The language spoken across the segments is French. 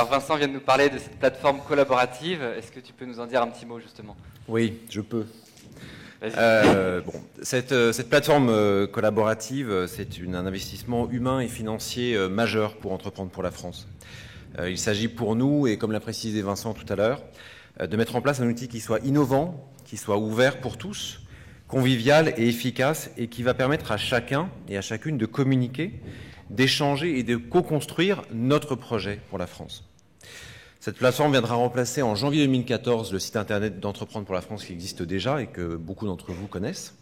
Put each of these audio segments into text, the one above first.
Alors Vincent vient de nous parler de cette plateforme collaborative. Est-ce que tu peux nous en dire un petit mot justement? Oui, je peux. Vas-y. Cette plateforme collaborative, c'est un investissement humain et financier majeur pour Entreprendre pour la France. Il s'agit pour nous, et comme l'a précisé Vincent tout à l'heure, de mettre en place un outil qui soit innovant, qui soit ouvert pour tous, convivial et efficace, et qui va permettre à chacun et à chacune de communiquer, d'échanger et de co-construire notre projet pour la France. Cette plateforme viendra remplacer en janvier 2014 le site internet d'Entreprendre pour la France qui existe déjà et que beaucoup d'entre vous connaissent.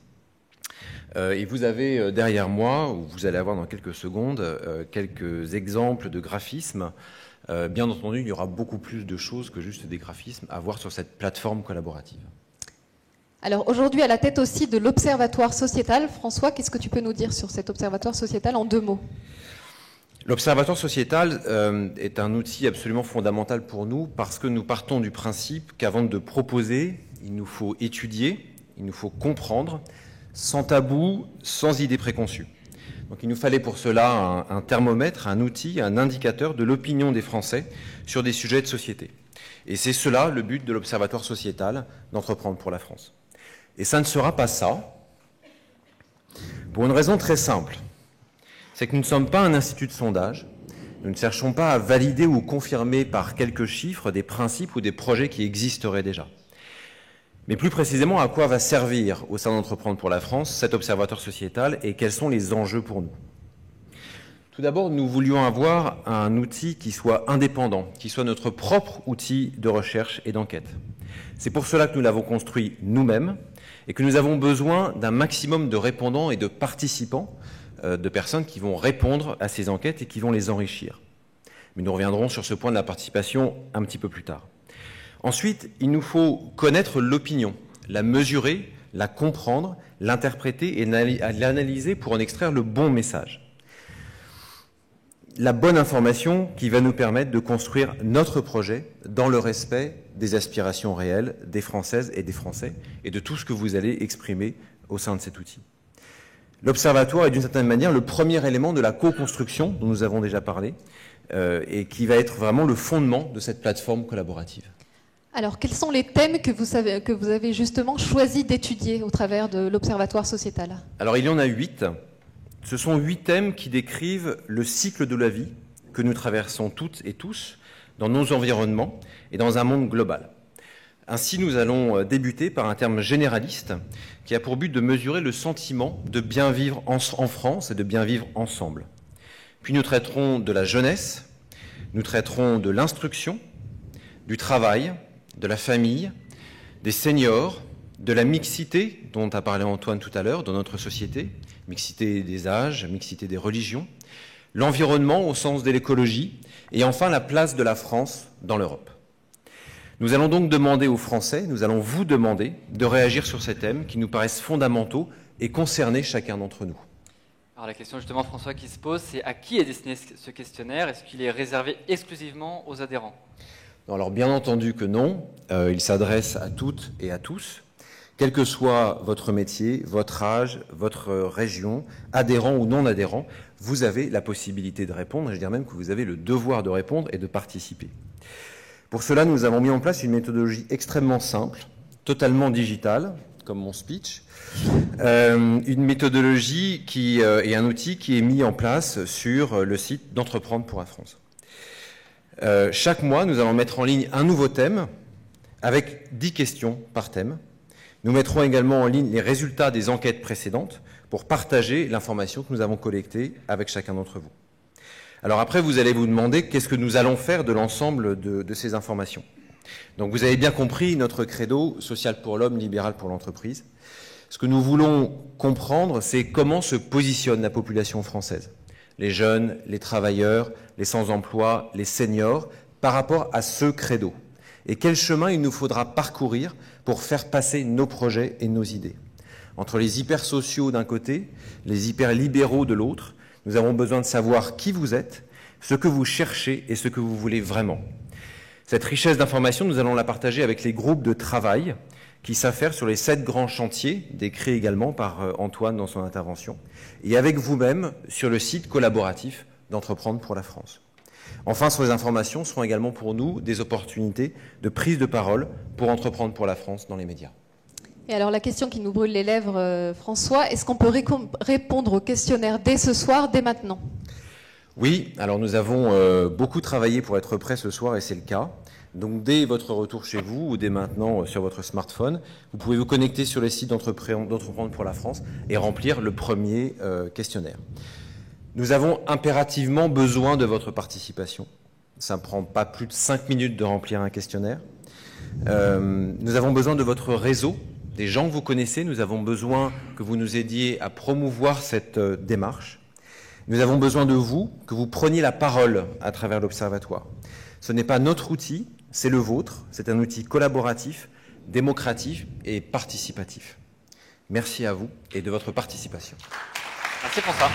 Et vous avez derrière moi, ou vous allez avoir dans quelques secondes, quelques exemples de graphismes. Bien entendu, il y aura beaucoup plus de choses que juste des graphismes à voir sur cette plateforme collaborative. Alors aujourd'hui, à la tête aussi de l'Observatoire sociétal, François, qu'est-ce que tu peux nous dire sur cet Observatoire sociétal en 2 mots? L'Observatoire sociétal est un outil absolument fondamental pour nous parce que nous partons du principe qu'avant de proposer, il nous faut étudier, il nous faut comprendre, sans tabou, sans idée préconçue. Donc il nous fallait pour cela un thermomètre, un outil, un indicateur de l'opinion des Français sur des sujets de société. Et c'est cela le but de l'Observatoire sociétal d'Entreprendre pour la France. Et ça ne sera pas ça, pour une raison très simple. C'est que nous ne sommes pas un institut de sondage, nous ne cherchons pas à valider ou confirmer par quelques chiffres des principes ou des projets qui existeraient déjà. Mais plus précisément, à quoi va servir au sein d'Entreprendre pour la France cet observatoire sociétal et quels sont les enjeux pour nous? Tout d'abord, nous voulions avoir un outil qui soit indépendant, qui soit notre propre outil de recherche et d'enquête. C'est pour cela que nous l'avons construit nous-mêmes et que nous avons besoin d'un maximum de répondants et de participants, de personnes qui vont répondre à ces enquêtes et qui vont les enrichir. Mais nous reviendrons sur ce point de la participation un petit peu plus tard. Ensuite, il nous faut connaître l'opinion, la mesurer, la comprendre, l'interpréter et l'analyser pour en extraire le bon message. La bonne information qui va nous permettre de construire notre projet dans le respect des aspirations réelles des Françaises et des Français et de tout ce que vous allez exprimer au sein de cet outil. L'Observatoire est d'une certaine manière le premier élément de la co-construction dont nous avons déjà parlé et qui va être vraiment le fondement de cette plateforme collaborative. Alors, quels sont les thèmes que vous avez justement choisi d'étudier au travers de l'Observatoire sociétal? Alors, il y en a 8. Ce sont 8 thèmes qui décrivent le cycle de la vie que nous traversons toutes et tous dans nos environnements et dans un monde global. Ainsi, nous allons débuter par un terme généraliste qui a pour but de mesurer le sentiment de bien vivre en France et de bien vivre ensemble. Puis nous traiterons de la jeunesse, nous traiterons de l'instruction, du travail, de la famille, des seniors, de la mixité dont a parlé Antoine tout à l'heure dans notre société, mixité des âges, mixité des religions, l'environnement au sens de l'écologie et enfin la place de la France dans l'Europe. Nous allons donc demander aux Français, nous allons vous demander de réagir sur ces thèmes qui nous paraissent fondamentaux et concerner chacun d'entre nous. Alors la question justement, François, qui se pose, c'est à qui est destiné ce questionnaire? Est-ce qu'il est réservé exclusivement aux adhérents? Alors bien entendu que non, il s'adresse à toutes et à tous, quel que soit votre métier, votre âge, votre région, adhérent ou non adhérent, vous avez la possibilité de répondre, et je dirais même que vous avez le devoir de répondre et de participer. Pour cela, nous avons mis en place une méthodologie extrêmement simple, totalement digitale, comme mon speech, une méthodologie et un outil qui est mis en place sur le site d'Entreprendre pour la France. Chaque mois, nous allons mettre en ligne un nouveau thème avec 10 questions par thème. Nous mettrons également en ligne les résultats des enquêtes précédentes pour partager l'information que nous avons collectée avec chacun d'entre vous. Alors après, vous allez vous demander qu'est-ce que nous allons faire de l'ensemble de ces informations. Donc vous avez bien compris notre credo, social pour l'homme, libéral pour l'entreprise. Ce que nous voulons comprendre, c'est comment se positionne la population française. Les jeunes, les travailleurs, les sans-emploi, les seniors, par rapport à ce credo. Et quel chemin il nous faudra parcourir pour faire passer nos projets et nos idées. Entre les hyper-sociaux d'un côté, les hyper-libéraux de l'autre, nous avons besoin de savoir qui vous êtes, ce que vous cherchez et ce que vous voulez vraiment. Cette richesse d'informations, nous allons la partager avec les groupes de travail qui s'affairent sur les 7 grands chantiers, décrits également par Antoine dans son intervention, et avec vous-même sur le site collaboratif d'Entreprendre pour la France. Enfin, sur les informations seront également pour nous des opportunités de prise de parole pour entreprendre pour la France dans les médias. Et alors la question qui nous brûle les lèvres, François, est-ce qu'on peut répondre au questionnaire dès ce soir, dès maintenant? Oui, alors nous avons beaucoup travaillé pour être prêts ce soir et c'est le cas. Donc dès votre retour chez vous ou dès maintenant sur votre smartphone, vous pouvez vous connecter sur le site d'Entreprendre pour la France et remplir le premier questionnaire. Nous avons impérativement besoin de votre participation. Ça ne prend pas plus de 5 minutes de remplir un questionnaire. Nous avons besoin de votre réseau, des gens que vous connaissez. Nous avons besoin que vous nous aidiez à promouvoir cette démarche. Nous avons besoin de vous, que vous preniez la parole à travers l'Observatoire. Ce n'est pas notre outil, c'est le vôtre. C'est un outil collaboratif, démocratique et participatif. Merci à vous et de votre participation. Merci François.